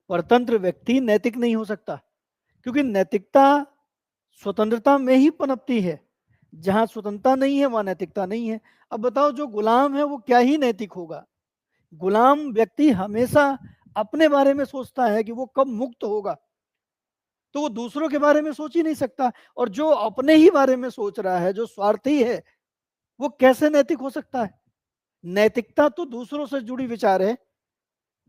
परतंत्र व्यक्ति नैतिक नहीं हो सकता, क्योंकि नैतिकता स्वतंत्रता में ही पनपती है। जहां स्वतंत्रता नहीं है वहां नैतिकता नहीं है। अब बताओ, जो गुलाम है वो क्या ही नैतिक होगा? गुलाम व्यक्ति हमेशा अपने बारे में सोचता है कि वो कब मुक्त होगा, तो वो दूसरों के बारे में सोच ही नहीं सकता। और जो अपने ही बारे में सोच रहा है, जो स्वार्थी है, वो कैसे नैतिक हो सकता है? नैतिकता तो दूसरों से जुड़ी विचार है।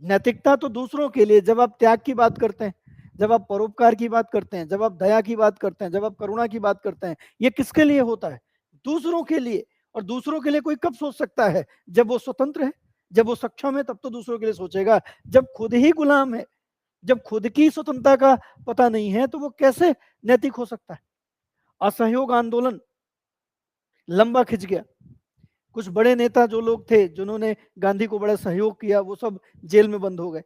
नैतिकता तो दूसरों के लिए, जब आप त्याग की बात करते हैं, जब आप परोपकार की बात करते हैं, जब आप दया की बात करते हैं, जब आप करुणा की बात करते हैं, ये किसके लिए होता है? दूसरों के लिए। और दूसरों के लिए कोई कब सोच सकता है? जब वो स्वतंत्र है, जब वो सक्षम है, तब तो दूसरों के लिए सोचेगा। जब खुद ही गुलाम है, जब खुद की स्वतंत्रता का पता नहीं है, तो वो कैसे नैतिक हो सकता है? असहयोग आंदोलन लंबा खिंच गया। कुछ बड़े नेता जो लोग थे, जिन्होंने गांधी को बड़ा सहयोग किया, वो सब जेल में बंद हो गए।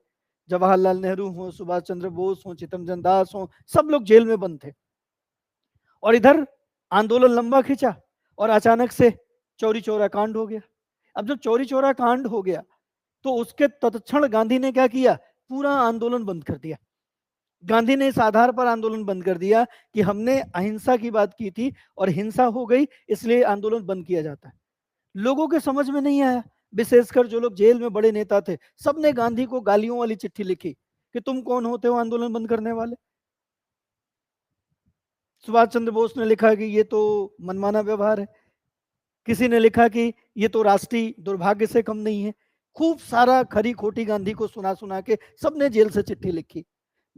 जवाहरलाल नेहरू हो, सुभाष चंद्र बोस हो, चित्तरंजन दास हो, सब लोग जेल में बंद थे। और इधर आंदोलन लंबा खींचा और अचानक से चौरी चौरा कांड हो गया। अब जब चौरी चौरा कांड हो गया, तो उसके तत्क्षण गांधी ने क्या किया? पूरा आंदोलन बंद कर दिया। गांधी ने इस आधार पर आंदोलन बंद कर दिया कि हमने अहिंसा की बात की थी और हिंसा हो गई, इसलिए आंदोलन बंद किया जाता है। लोगों के समझ में नहीं आया, विशेषकर जो लोग जेल में बड़े नेता थे, सबने गांधी को गालियों वाली चिट्ठी लिखी कि तुम कौन होते हो आंदोलन बंद करने वाले। सुभाष चंद्र बोस ने लिखा कि ये तो मनमाना व्यवहार है। किसी ने लिखा कि ये तो राष्ट्रीय दुर्भाग्य से कम नहीं है। खूब सारा खरी खोटी गांधी को सुना सुना के सबने जेल से चिट्ठी लिखी।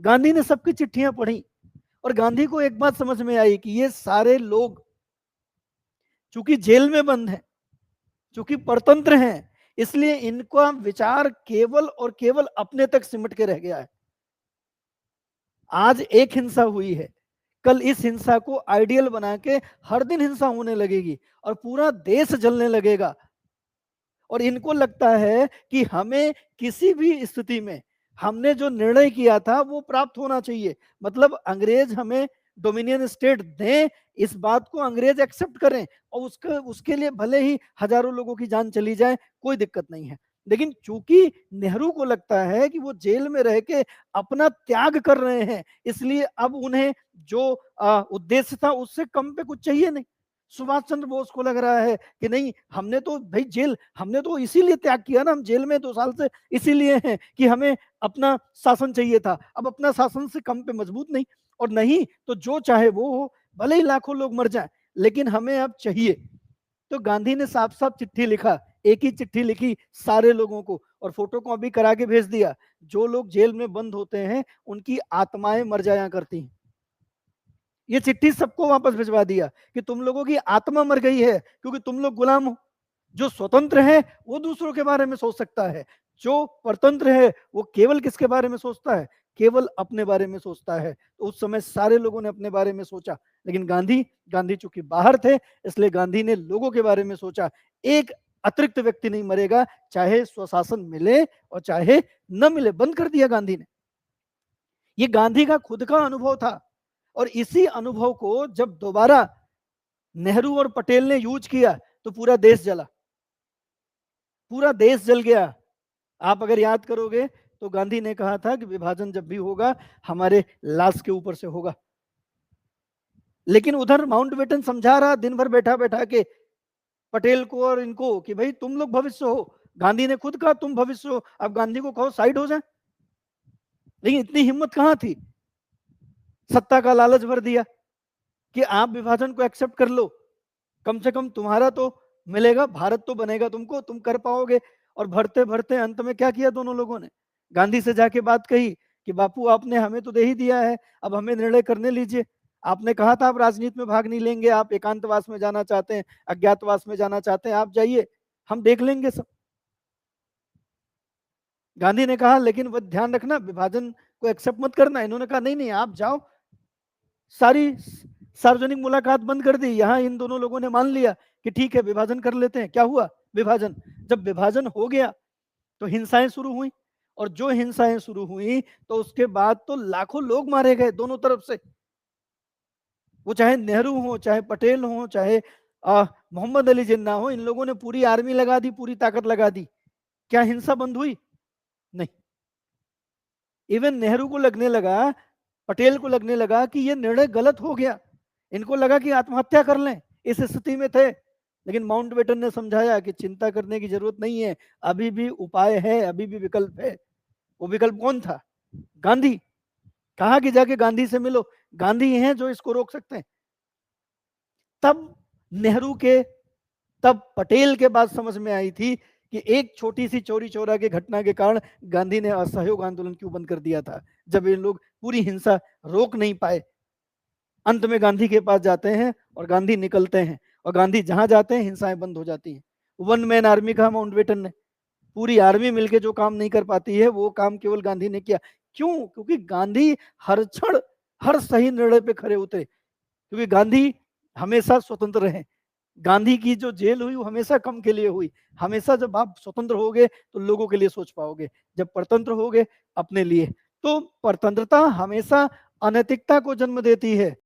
गांधी ने सबकी चिट्ठियां पढ़ी और गांधी को एक बात समझ में आई कि ये सारे लोग चूंकि जेल में बंद हैं, चूंकि परतंत्र हैं, इसलिए इनका विचार केवल और केवल अपने तक सिमट के रह गया है। आज एक हिंसा हुई है, कल इस हिंसा को आइडियल बना के हर दिन हिंसा होने लगेगी और पूरा देश जलने लगेगा। और इनको लगता है कि हमें किसी भी स्थिति में हमने जो निर्णय किया था वो प्राप्त होना चाहिए। मतलब अंग्रेज हमें डोमिनियन स्टेट दें, इस बात को अंग्रेज एक्सेप्ट करें और उसके लिए भले ही हजारों लोगों की जान चली जाए, कोई दिक्कत नहीं है। लेकिन चूंकि नेहरू को लगता है कि वो जेल में रह के अपना त्याग कर रहे हैं, इसलिए अब उन्हें जो उद्देश्य था उससे कम पे कुछ चाहिए नहीं। सुभाष चंद्र बोस को लग रहा है कि नहीं, हमने तो भाई जेल, हमने तो इसीलिए त्याग किया ना, हम जेल में 2 साल से इसीलिए हैं कि हमें अपना शासन चाहिए था। अब अपना शासन से कम पे मजबूत नहीं, और नहीं तो जो चाहे वो हो, भले ही लाखों लोग मर जाएं, लेकिन हमें अब चाहिए। तो गांधी ने साफ साफ चिट्ठी लिखा, एक ही चिट्ठी लिखी सारे लोगों को और फोटो कॉपी करा के भेज दिया। जो लोग जेल में बंद होते हैं उनकी आत्माएं मर जाया करती हैं। ये चिट्ठी सबको वापस भिजवा दिया कि तुम लोगों की आत्मा मर गई है, क्योंकि तुम लोग गुलाम हो। जो स्वतंत्र है वो दूसरों के बारे में सोच सकता है, जो परतंत्र है वो केवल किसके बारे में सोचता है? केवल अपने बारे में सोचता है। तो उस समय सारे लोगों ने अपने बारे में सोचा, लेकिन गांधी गांधी चूंकि बाहर थे, इसलिए गांधी ने लोगों के बारे में सोचा। एक अतिरिक्त व्यक्ति नहीं मरेगा, चाहे स्वशासन मिले और चाहे न मिले, बंद कर दिया गांधी ने। ये गांधी का खुद का अनुभव था। और इसी अनुभव को जब दोबारा नेहरू और पटेल ने यूज किया तो पूरा देश जला, पूरा देश जल गया। आप अगर याद करोगे तो गांधी ने कहा था कि विभाजन जब भी होगा हमारे लाश के ऊपर से होगा। लेकिन उधर माउंटबेटन समझा रहा दिन भर बैठा बैठा के पटेल को और इनको कि भाई तुम लोग भविष्य हो। गांधी ने खुद कहा तुम भविष्य हो, अब गांधी को कहो साइड हो जाए। लेकिन इतनी हिम्मत कहां थी, सत्ता का लालच भर दिया कि आप विभाजन को एक्सेप्ट कर लो, कम से कम तुम्हारा तो मिलेगा, भारत तो बनेगा तुमको, तुम कर पाओगे। और भरते भरते अंत में क्या किया दोनों लोगों ने? गांधी से जाके बात कही कि बापू आपने हमें तो दे ही दिया है, अब हमें निर्णय करने लीजिए। आपने कहा था आप राजनीति में भाग नहीं लेंगे, आप एकांतवास में जाना चाहते हैं, अज्ञातवास में जाना चाहते हैं, आप जाइए, हम देख लेंगे सब। गांधी ने कहा लेकिन वो ध्यान रखना विभाजन को एक्सेप्ट मत करना। इन्होंने कहा नहीं नहीं आप जाओ। सारी सार्वजनिक मुलाकात बंद कर दी। यहाँ इन दोनों लोगों ने मान लिया कि ठीक है विभाजन कर लेते हैं। क्या हुआ? विभाजन। जब विभाजन हो गया तो हिंसाएं शुरू हुई, और जो हिंसाएं शुरू हुई तो उसके बाद तो लाखों लोग मारे गए दोनों तरफ से। वो चाहे नेहरू हो, चाहे पटेल हो, चाहे मोहम्मद अली जिन्ना हो, इन लोगों ने पूरी आर्मी लगा दी, पूरी ताकत लगा दी। क्या हिंसा बंद हुई? नहीं। इवन नेहरू को लगने लगा, पटेल को लगने लगा कि ये निर्णय गलत हो गया। इनको लगा कि आत्महत्या कर लें, इस स्थिति में थे। लेकिन माउंटबेटन ने समझाया कि चिंता करने की जरूरत नहीं है, अभी भी उपाय है, अभी भी विकल्प है। वो विकल्प कौन था? गांधी। कहा कि जाके गांधी से मिलो, गांधी हैं जो इसको रोक सकते हैं। तब नेहरू के, तब पटेल के बाद समझ में आई थी कि एक छोटी सी चोरी चोरा की घटना के कारण गांधी ने असहयोग आंदोलन क्यों बंद कर दिया था, जब ये लोग पूरी हिंसा रोक नहीं पाए। अंत में गांधी के पास जाते हैं और गांधी निकलते हैं, और गांधी जहां जाते हैं हिंसाएं बंद हो जाती हैं। वन मैन आर्मी कहा माउंटबेटन ने, पूरी आर्मी मिलके जो काम नहीं कर पाती है वो काम केवल गांधी ने किया। क्यों? क्योंकि गांधी हर क्षण हर सही निर्णय पे खड़े उतरे, क्योंकि गांधी हमेशा स्वतंत्र रहे। गांधी की जो जेल हुई वो हमेशा कम के लिए हुई। हमेशा जब आप स्वतंत्र होगे तो लोगों के लिए सोच पाओगे, जब परतंत्र होगे अपने लिए। तो परतंत्रता हमेशा अनैतिकता को जन्म देती है।